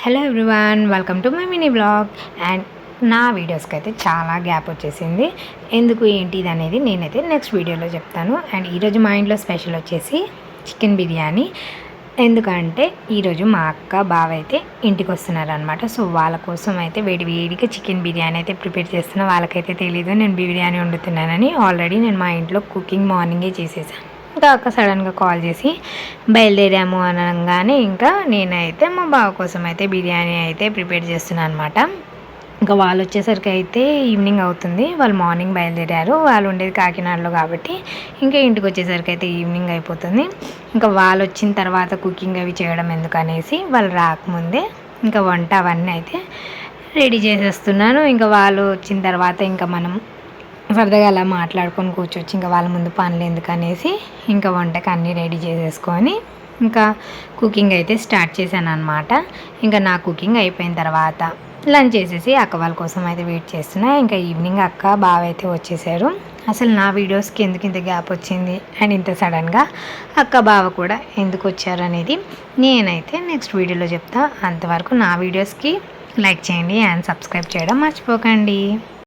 Hello everyone, welcome to my mini blog. And నా వీడియోస్కి అయితే చాలా గ్యాప్ వచ్చేసింది. ఎందుకు ఏంటి ఇది అనేది నేనైతే నెక్స్ట్ వీడియోలో చెప్తాను. అండ్ ఈరోజు మా ఇంట్లో స్పెషల్ వచ్చేసి చికెన్ బిర్యానీ. ఎందుకంటే ఈరోజు మా అక్క బావ అయితే ఇంటికి వస్తున్నారనమాట. సో వాళ్ళ కోసం అయితే వేడిగా చికెన్ బిర్యానీ అయితే ప్రిపేర్ చేస్తున్నా. వాళ్ళకైతే తెలీదు నేను బిర్యానీ వండుతున్నానని. ఆల్రెడీ నేను మా ఇంట్లో కుకింగ్ మార్నింగే చేసేసాను. ఇంకా అక్క సడన్గా కాల్ చేసి బయలుదేరాము అనగానే ఇంకా నేనైతే మా బావ కోసం అయితే బిర్యానీ అయితే ప్రిపేర్ చేస్తున్నాను అనమాట. ఇంకా వాళ్ళు వచ్చేసరికి అయితే ఈవినింగ్ అవుతుంది. వాళ్ళు మార్నింగ్ బయలుదేరారు. వాళ్ళు ఉండేది కాకినాడలో కాబట్టి ఇంకా ఇంటికి వచ్చేసరికి అయితే ఈవినింగ్ అయిపోతుంది. ఇంకా వాళ్ళు వచ్చిన తర్వాత కుకింగ్ అవి చేయడం ఎందుకనేసి వాళ్ళు రాకముందే ఇంకా వంట అవన్నీ అయితే రెడీ చేసేస్తున్నాను. ఇంకా వాళ్ళు వచ్చిన తర్వాత ఇంకా మనం సరదాగా అలా మాట్లాడుకొని కూర్చోవచ్చు. ఇంకా వాళ్ళ ముందు పనులు ఎందుకనేసి ఇంకా వంటకి అన్నీ రెడీ చేసేసుకొని ఇంకా కుకింగ్ అయితే స్టార్ట్ చేశాను అనమాట. ఇంకా నా కుకింగ్ అయిపోయిన తర్వాత లంచ్ చేసేసి అక్క వాళ్ళ కోసం అయితే వెయిట్ చేస్తున్నా. ఇంకా ఈవినింగ్ అక్క బావ అయితే వచ్చేసారు. అసలు నా వీడియోస్కి ఎందుకు ఇంత గ్యాప్ వచ్చింది అండ్ ఇంత సడన్గా అక్క బావ కూడా ఎందుకు వచ్చారు అనేది నేనైతే నెక్స్ట్ వీడియోలో చెప్తా. అంతవరకు నా వీడియోస్కి లైక్ చేయండి అండ్ సబ్స్క్రైబ్ చేయడం మర్చిపోకండి.